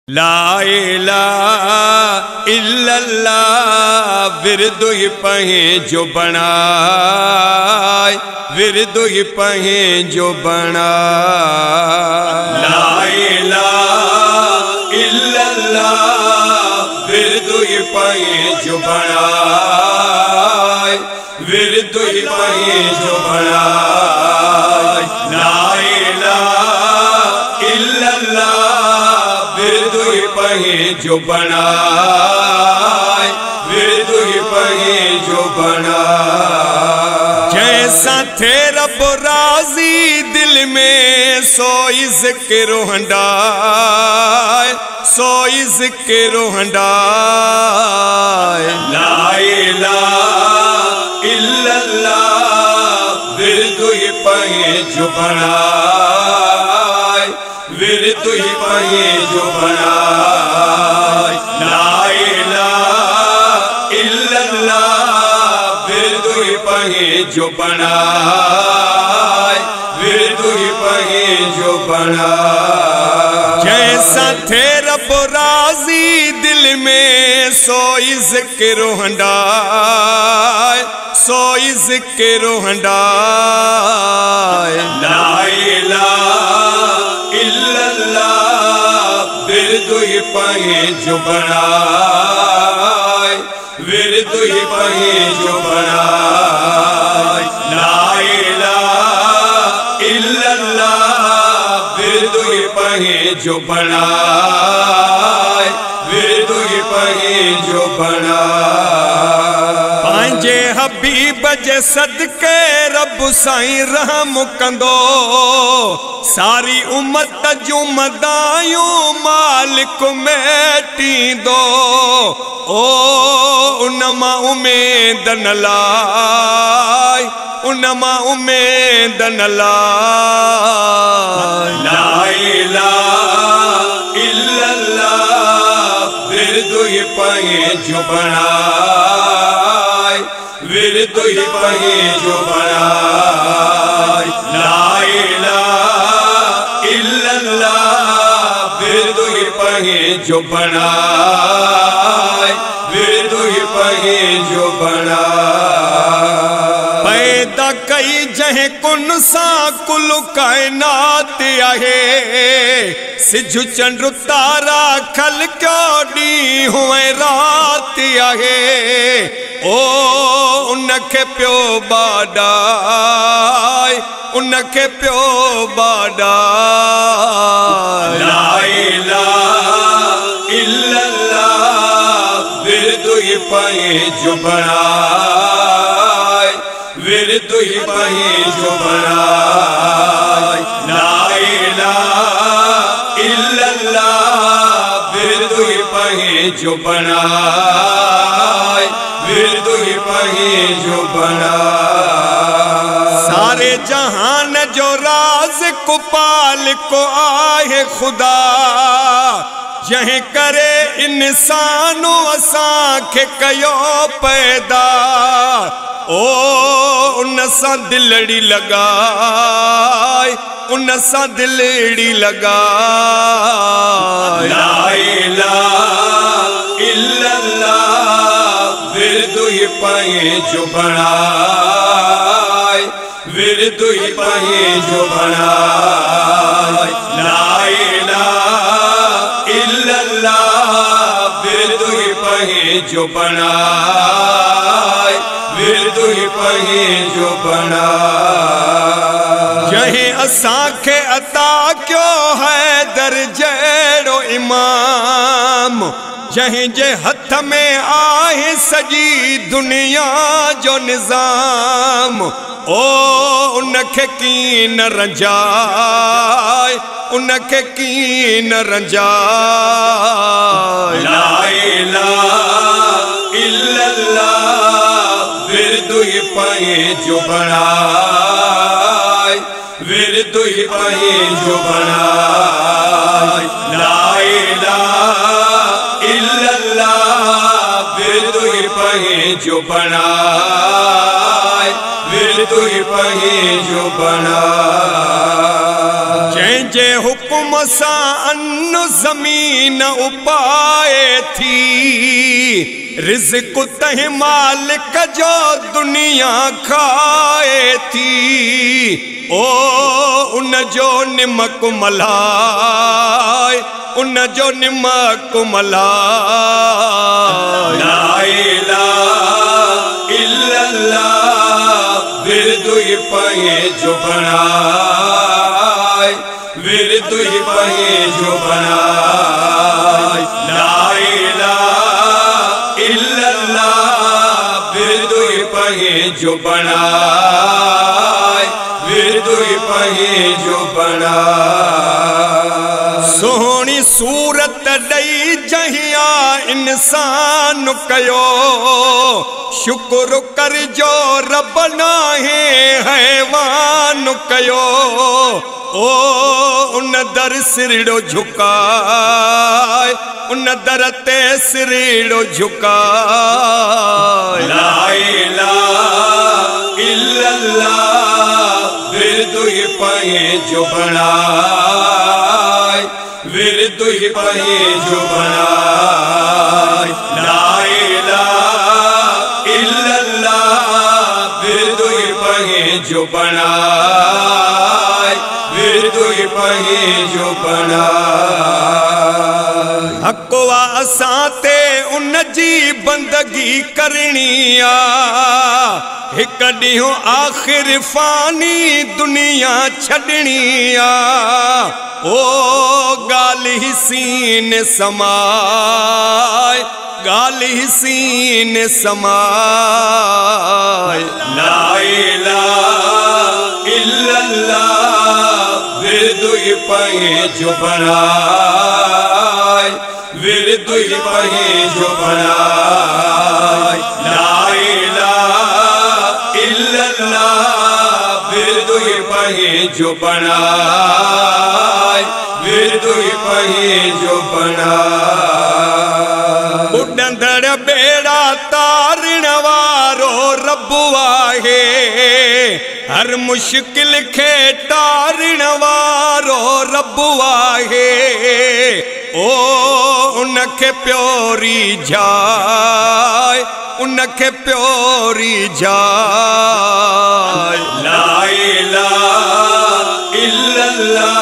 ला इलाहा इल्लल्लाह विरदु ही पहे जो बनाए, विरदु ही पहे जो बनाए। ला इलाहा इल्लल्लाह विरदु ही पहे जो बनाए, विरदु ही पहे जो बनाए। ला इलाहा इल्लल्लाह विरदु ही पहे जो बनाए, विरदु ही पहे जो बनाए। जैसा थे रब राजी दिल में सोई ज़िक्र हंडाए, सोई ज़िक्र हंडाए। ला इलाहा इल्लल्लाह विरदु ही पहे जो बनाए, विरदु ही पहे जो बनाए। ला इलाहा इल्लल्लाह विरदु ही पहे जो बनाए, विरदु ही पहे जो बनाए। जैसा थे रब राजी दिल में सोई ज़िक्र हंडाए, सोई ज़िक्र हंडाए। ला इलाहा इल्लल्लाह विरदु ही पहे जो बनाए, विरदु ही पहे जो बनाए। ला इलाहा इल्लल्लाह विरदु ही पहे जो बनाए, विरदु ही पहे जो बनाए। पांजे हबीब जे सदके रब साईं रहम कंदो, सारी उम्मत जूं मदायूं मालिक मेटींदो। ओ उनमा उमेद न लाए, उनमा उमेद न लाए। ला इलाहा इल्लल्लाह विरदु ही पहे जो बनाए, विरदु ही पहे जो बनाए। ला इलाहा इल्लल्लाह विरदु ही पहे जो बनाए, विरदु ही पहे जो बनाए। पैदा कई जहे कुन सा कुल कायनात आहे, सिजु चंद्र तारा खल क्यों डी हुए रात आहे। ओ उनके प्यो बाडाए, उनके प्यो बाडाए। ला इलाहा इल्लल्लाह विरदु ही पहे जो बनाए, विरदु ही पहे जो बनाए। ला इलाहा इल्लल्लाह विरदु ही पहे जो बनाए, विरदु ही पहे जो बनाए। सारे जहान जो राज को पाल को आहे खुदा, जहीं करे इंसानो असांखे कयो पैदा। ओ उन सां दिलड़ी लगाए, उन सां दिलड़ी लगाए। ला इलाहा इल्लल्लाह विरदु ही पहे जो बनाए, विरदु ही पहे जो बनाए। ला इलाहा इल्लल्लाह विरदु ही पहे जो बनाए, विरदु ही पहे जो बनाए। जहीं असांखे अता क्यों है दर्जेड़ो इमाम, जहीं जे हथ में आहे सजी दुनिया जो निजाम। ओ उनखे की न रंजाए, उनखे की न रंजाए। ला इलाहा इल्लल्लाह विरदु ही पहे जो बनाए, विरदु ही पहे जो बनाए। ला इलाहा इल्लल्लाह विरदु ही पहे जो बनाए, विरदु ही पहे जो बनाए। जंहिंजे हुकुम सां अन्न ज़मीन उपाए थी रिज़्क़ तंहिं मालिक जो दुनिया खाए थी ओ उन जो निमक मल्हाए उन जो निमक मल्हाए ला इलाहा इल्लल्लाह विर्दु ही पहे जो बनाए विर्दु ही पहे जो बनाए ला इलाहा इल्लल्लाह विर्दु ही पहे जो बनाए विर्दु ही पहे जो बनाए सोहणी सूरत दई जहिया इंसान कयो शुक्र कर जो रब नाहे हैवान कयो ओ उन दर सिरड़ो झुकाए उन दर ते सिरड़ो झुकाए ला इलाहा इल्लल्लाह विर्दु ही पहे जो बनाए विर्दु ही पहे जो बनाए ला इलाहा इल्लल्लाह विर्दु ही पहे जो बनाए विर्दु ही पहे जो बनाए हक़वा असां ते उन जी बंदगी करणी आ हिक ॾींहुं आख़िर फ़ानी दुनिया छॾणी आ ओ ॻाल्हि सीन समाए ॻाल्हि सीन समाए ला इलाहा इल्लल्लाह विर्दु ही पहे जो बनाए विर्दु ही पहे जो बनाए ला इलाहा इल्लल्लाह विर्दु ही पहे जो बनाए विर्दु ही पहे जो बनाए उॾंदड़ बेड़ा तारण वारो रब आहे हर मुश्किल खे तारण वारो रब आहे ओ उनखे प्योरी जाए उनखे प्योरी जाए ला इलाहा इल्लल्लाह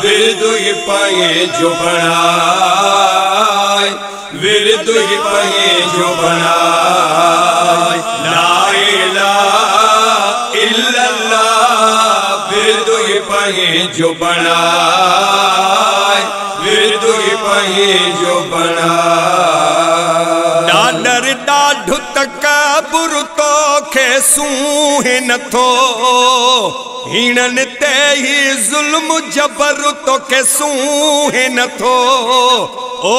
विर्दु ही पहे जो बनाए विर्दु ही पहे जो बनाए ला इलाहा इल्लल्लाह विर्दु ही पहे जो बनाए विर्दु ही पहे जो बनाए ॾाॾर ॾाढो तकबुर तोखे सूहे नथो हीणनि ते ही ज़ुल्म जबर तोखे सूहे नथो ओ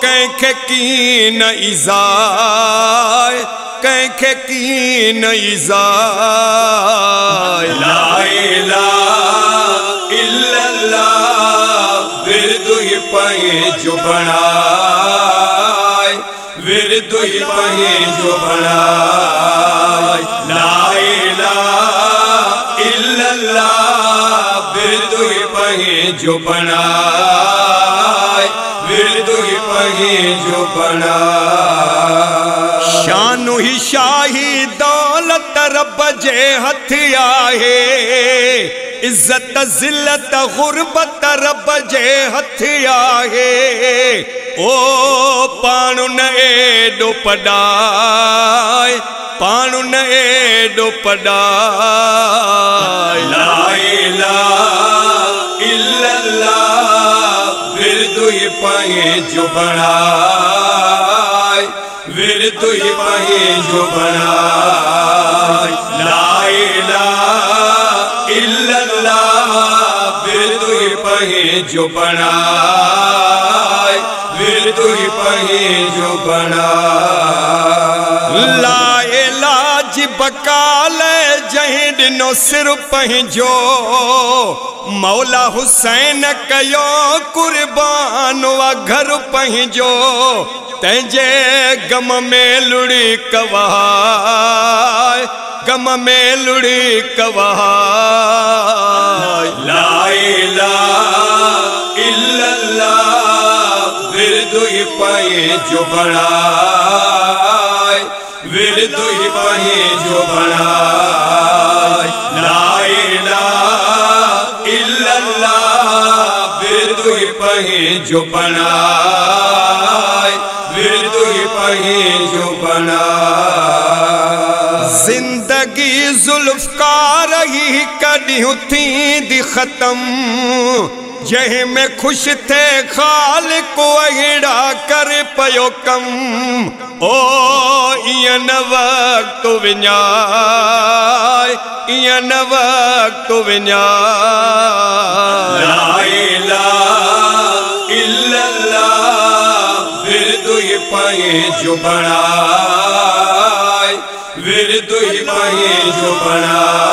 कंहिंखे कीन इज़ाए कंहिंखे कीन इज़ाए ला इलाहा इल्लल्लाह विर्दु ही पहे जो बनाए विर्दु ही पहे जो बनाए ला इलाहा इल्लल्लाह विर्दु ही पहे जो बनाए विर्दु ही पहे जो बनाए शानु ही शाही दौलत रब जे हथ आहे इज्जत ज़िल्लत गुरबत रब जे हथ आहे ओ पाणु न एॾो पढ़ाए पाणु न एॾो पढ़ाए ला इलाहा इल्लल्लाह विर्दु ही पहे जो बनाए विर्दु ही पहे जो बनाए ला इलाहा इल्लल्लाह विर्दु ही पहे जो बनाए विर्दु ही पहे जो बनाए ला इलाज बकाल जहीं ॾिनो सिर पंहिंजो मौला हुसैन कयो कुर्बान वा घर पंहिंजो तंहिंजे गम में लुड़ी कवाए गम में लुड़ी कवाय ला इलाहा इल्लल्लाह विरदु ही पहे जो बढ़ाए विरदु ही पहे जो बढ़ाए ला इलाहा इल्लल्लाह विरदु ही पहे जो बढ़ाए विरदु ही पहे जो बढ़ाए जिंदगी जुल्फकार ही कॾहिं थी दी खत्म जह में खुश थे खालिक अहिड़ा कर पयो कम ओ इयं न वक्त विञाए इयं न वक्त विञाए ला इलाहा इल्लल्लाह विरदु ही पहे जो बढ़ाए विरदु ही पहे जो बढ़ाए